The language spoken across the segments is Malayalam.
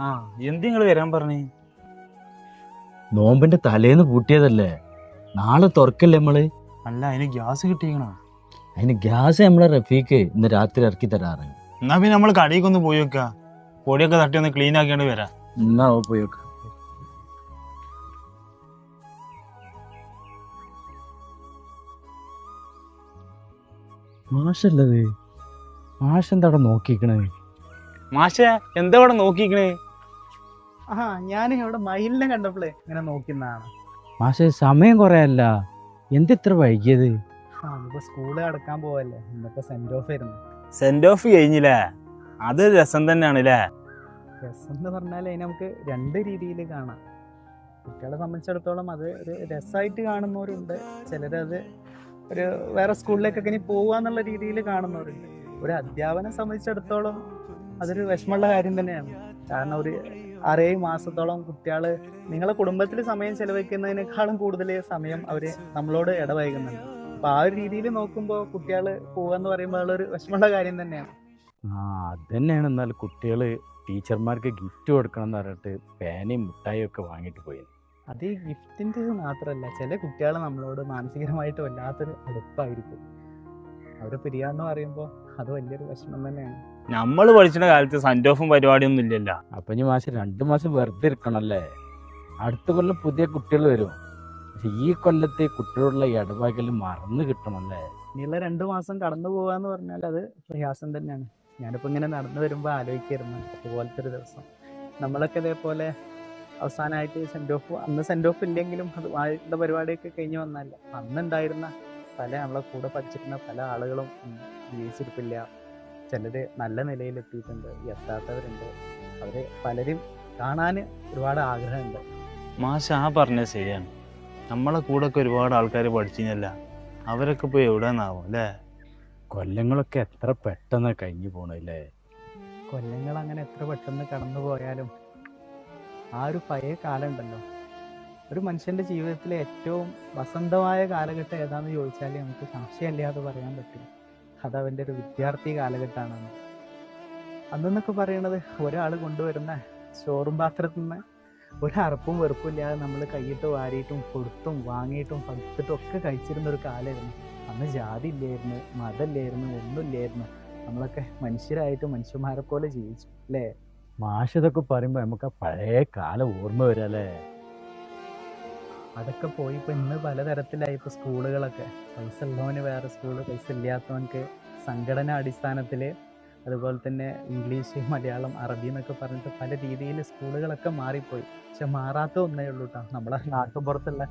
ആ എന്ത് നിങ്ങൾ വരാൻ പറഞ്ഞേ? നോമ്പിന്റെ തലേന്ന് പൂട്ടിയതല്ലേ, നാളെ തുറക്കല്ലേ നമ്മള്. അല്ല അതിന് ഗ്യാസ് കിട്ടിയേക്കണോ? അതിന് ഗ്യാസ് നമ്മളെ റഫീക്ക് ഇന്ന് രാത്രി ഇറക്കി തരാറ്. എന്നാ പിന്നെ നമ്മൾ കടയിലേക്ക് ഒന്ന് പോയി വെക്ക, പൊടിയൊക്കെ തട്ടി ഒന്ന് ക്ലീൻ ആക്കിയാണ്ട് വരാം. എന്നാ പോയി വെക്ക. മാഷല്ലത്, മാഷ് എന്താ അവിടെ നോക്കിക്കണേ? മാഷേ എന്താ ഇവിടെ നോക്കിക്കണേ? ആ ഞാൻ ഇവിടെ മയിലിനെ കണ്ടപ്പോഴേ ഇങ്ങനെ നോക്കുന്നതാണ്. മാഷെ സമയം കുറയല്ല, എന്തിത്ര വൈകിയത്? ഇപ്പൊ സ്കൂള് അടക്കാൻ പോവല്ലേ, ഇന്നത്തെ സെന്റ് ഓഫ് ആയിരുന്നു. സെന്റ് ഓഫ് കഴിഞ്ഞില്ലേ? അത് രസം തന്നെയാണല്ലേ? രസം എന്ന് പറഞ്ഞാൽ അതിന് നമുക്ക് രണ്ട് രീതിയിൽ കാണാം. കുട്ടികളെ സംബന്ധിച്ചിടത്തോളം അത് ഒരു രസമായിട്ട് കാണുന്നവരുണ്ട്, ചിലരത് ഒരു വേറെ സ്കൂളിലേക്കൊക്കെ ഇനി പോവാന്നുള്ള രീതിയിൽ കാണുന്നവരുണ്ട്. ഒരു അധ്യാപനം സംബന്ധിച്ചിടത്തോളം അതൊരു വിഷമമുള്ള കാര്യം തന്നെയാണ്. കാരണം ഒരു 6 മാസത്തോളം കുട്ടികൾ നിങ്ങളെ കുടുംബത്തിൽ സമയം ചെലവഴിക്കുന്നതിനേക്കാളും കൂടുതൽ സമയം അവർ നമ്മളോട് ഇടപഴകുന്നുണ്ട്. അപ്പൊ ആ ഒരു രീതിയിൽ നോക്കുമ്പോൾ കുട്ടികൾ പോവാന്ന് പറയുമ്പോൾ ഒരു വിഷമമുള്ള കാര്യം തന്നെയാണ്. അത് തന്നെയാണ്. എന്നാൽ കുട്ടികൾ ടീച്ചർമാർക്ക് ഗിഫ്റ്റ് കൊടുക്കണം എന്ന് പറഞ്ഞിട്ട് പേനയും മിഠായും ഒക്കെ വാങ്ങിയിട്ട് പോയി. അത് ഈ ഗിഫ്റ്റിൻ്റെ മാത്രമല്ല, ചില കുട്ടികൾ നമ്മളോട് മാനസികമായിട്ട് വല്ലാത്തൊരു അടുപ്പായിരിക്കും. അവരെ പിരിയാന്ന് പറയുമ്പോൾ അത് വലിയൊരു വിഷമം തന്നെയാണ്. നമ്മൾ പഠിച്ചിട്ട കാലത്ത് സെന്റ് ഓഫും പരിപാടിയൊന്നും ഇല്ലല്ലോ. അപ്പൊ ഇനി മാസം 2 മാസം വെറുതെ ഇരിക്കണല്ലേ. അടുത്ത കൊല്ലം പുതിയ കുട്ടികൾ വരും. പക്ഷെ ഈ കൊല്ലത്തെ കുട്ടികളുള്ള ഇടപാകൽ മറന്നു കിട്ടണല്ലേ. ഇനിയുള്ള 2 മാസം കടന്നു പോകാന്ന് പറഞ്ഞാൽ അത് പ്രയാസം തന്നെയാണ്. ഞാനിപ്പോൾ ഇങ്ങനെ നടന്നു വരുമ്പോൾ ആലോചിക്കായിരുന്നു അതുപോലത്തെ ഒരു ദിവസം. നമ്മളൊക്കെ ഇതേപോലെ അവസാനമായിട്ട് സെന്റ് ഓഫ്, അന്ന് സെന്റ് ഓഫ് ഇല്ലെങ്കിലും അത് ആളുടെ പരിപാടിയൊക്കെ കഴിഞ്ഞ് വന്നല്ല, അന്നുണ്ടായിരുന്ന പല നമ്മളെ കൂടെ പഠിച്ചിരുന്ന പല ആളുകളും ജീവിച്ചിരിപ്പില്ല. ചിലർ നല്ല നിലയിലെത്തിയിട്ടുണ്ട്, എത്താത്തവരുണ്ട്. അവര് പലരും കാണാൻ ഒരുപാട് ആഗ്രഹമുണ്ട്. മാഷ ആ പറഞ്ഞത് ശരിയാണ്. നമ്മളെ കൂടെ ഒക്കെ ഒരുപാട് ആൾക്കാർ പഠിച്ചില്ല, അവരൊക്കെ പോയി എവിടെന്നാവും അല്ലേ? കൊല്ലങ്ങളൊക്കെ എത്ര പെട്ടെന്ന് കഴിഞ്ഞു പോണല്ലേ. കൊല്ലങ്ങൾ അങ്ങനെ എത്ര പെട്ടെന്ന് കടന്നു പോയാലും ആ ഒരു പഴയ കാലം ഉണ്ടല്ലോ, ഒരു മനുഷ്യൻ്റെ ജീവിതത്തിലെ ഏറ്റവും വസന്തമായ കാലഘട്ടം ഏതാണെന്ന് ചോദിച്ചാൽ നമുക്ക് സംശയമില്ലാതെ പറയാൻ പറ്റും, അത് അവൻ്റെ ഒരു വിദ്യാർത്ഥി കാലഘട്ടമാണ്. അന്നെന്നൊക്കെ പറയുന്നത് ഒരാൾ കൊണ്ടുവരുന്ന ചോറും പാത്രത്തിൽ നിന്ന് ഒരു അറപ്പും വെറുപ്പും ഇല്ലാതെ നമ്മൾ കൈയിട്ട് വാരിയിട്ടും കൊടുത്തും വാങ്ങിയിട്ടും പടുത്തിട്ടും ഒക്കെ കഴിച്ചിരുന്ന ഒരു കാലമായിരുന്നു. അന്ന് ജാതി ഇല്ലായിരുന്നു, മതമില്ലായിരുന്നു, ഒന്നുമില്ലായിരുന്നു. നമ്മളൊക്കെ മനുഷ്യരായിട്ട് മനുഷ്യന്മാരെ പോലെ ജീവിച്ചു അല്ലേ? മാഷ് ഇതൊക്കെ പറയുമ്പോൾ നമുക്ക് ആ പഴയ കാലം ഓർമ്മ വരാല്ലേ. അതൊക്കെ പോയി ഇപ്പോൾ ഇന്ന് പലതരത്തിലായി. ഇപ്പോൾ സ്കൂളുകളൊക്കെ പൈസ ഉള്ളവന് വേറെ സ്കൂള്, പൈസ ഇല്ലാത്തവനക്ക് സംഘടനാ അടിസ്ഥാനത്തിൽ, അതുപോലെ തന്നെ ഇംഗ്ലീഷ്, മലയാളം, അറബി എന്നൊക്കെ പറഞ്ഞിട്ട് പല രീതിയിൽ സ്കൂളുകളൊക്കെ മാറിപ്പോയി. പക്ഷെ മാറാത്ത ഒന്നേ ഉള്ളൂ കേട്ടോ, നമ്മളെ നാട്ടുപുറത്തുള്ള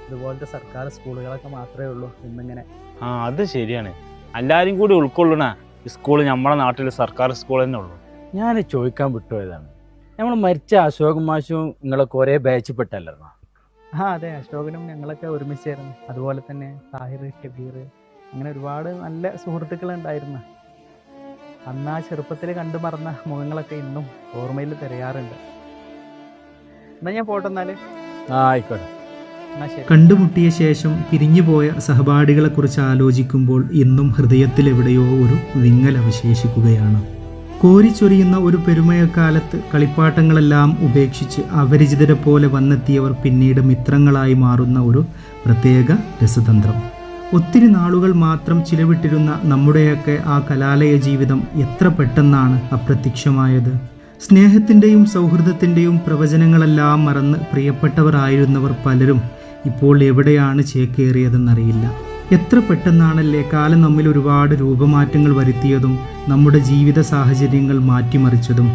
ഇതുപോലത്തെ സർക്കാർ സ്കൂളുകളൊക്കെ മാത്രമേ ഉള്ളൂ ഇന്നിങ്ങനെ. അത് ശരിയാണ്. എല്ലാവരും കൂടി ഉൾക്കൊള്ളണ സ്കൂൾ നമ്മളെ നാട്ടിൽ സർക്കാർ സ്കൂൾ തന്നെ ഉള്ളൂ. ഞാൻ ചോദിക്കാൻ വിട്ടുപോയതാണ്, നമ്മൾ മരിച്ച അശോക് മാഷും നിങ്ങളൊക്കെ ഒരേ ബാച്ചിൽപ്പെട്ടല്ലോ? അതെ, അശോകനും ഞങ്ങളൊക്കെ ഒരുമിച്ചായിരുന്നു. അതുപോലെ തന്നെ താഹിർ, ഷബീർ, അങ്ങനെ ഒരുപാട് നല്ല സുഹൃത്തുക്കളുണ്ടായിരുന്നു. അന്ന് ആ ചെറുപ്പത്തിൽ കണ്ടു മറന്ന മുഖങ്ങളൊക്കെ ഇന്നും ഓർമ്മയിൽ തിരയാറുണ്ട്. എന്നാ ഞാൻ പോട്ടെന്നാല്. ആയിക്കോട്ടെ. കണ്ടുമുട്ടിയ ശേഷം പിരിഞ്ഞുപോയ സഹപാഠികളെക്കുറിച്ച് ആലോചിക്കുമ്പോൾ ഇന്നും ഹൃദയത്തിലെവിടെയോ ഒരു വിങ്ങൽ അവശേഷിക്കുകയാണ്. കോരിച്ചൊരിയുന്ന ഒരു പെരുമഴക്കാലത്ത് കളിപ്പാട്ടങ്ങളെല്ലാം ഉപേക്ഷിച്ച് അപരിചിതരെ പോലെ വന്നെത്തിയവർ പിന്നീട് മിത്രങ്ങളായി മാറുന്ന ഒരു പ്രത്യേക രസതന്ത്രം. ഒത്തിരി നാളുകൾ മാത്രം ചിലവിട്ടിരുന്ന നമ്മുടെയൊക്കെ ആ കലാലയ ജീവിതം എത്ര പെട്ടെന്നാണ് അപ്രത്യക്ഷമായത്. സ്നേഹത്തിൻ്റെയും സൗഹൃദത്തിൻ്റെയും പ്രവചനങ്ങളെല്ലാം മറന്ന് പ്രിയപ്പെട്ടവരായിരുന്നവർ പലരും ഇപ്പോൾ എവിടെയാണ് ചേക്കേറിയതെന്നറിയില്ല. എത്ര പെട്ടെന്നാണല്ലേ കാലം നമ്മിൽ ഒരുപാട് രൂപമാറ്റങ്ങൾ വരുത്തിയതും നമ്മുടെ ജീവിത സാഹചര്യങ്ങൾ മാറ്റിമറിച്ചതും.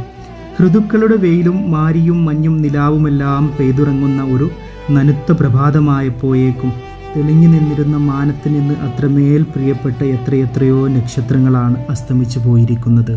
ഋതുക്കളുടെ വെയിലും മാരിയും മഞ്ഞും നിലാവുമെല്ലാം പെയ്തുറങ്ങുന്ന ഒരു നനുത്ത പ്രഭാതമായപ്പോയേക്കും തെളിഞ്ഞു നിന്നിരുന്ന മാനത്ത് നിന്ന് അത്രമേൽ പ്രിയപ്പെട്ട എത്രയെത്രയോ നക്ഷത്രങ്ങളാണ് അസ്തമിച്ചു പോയിരിക്കുന്നത്.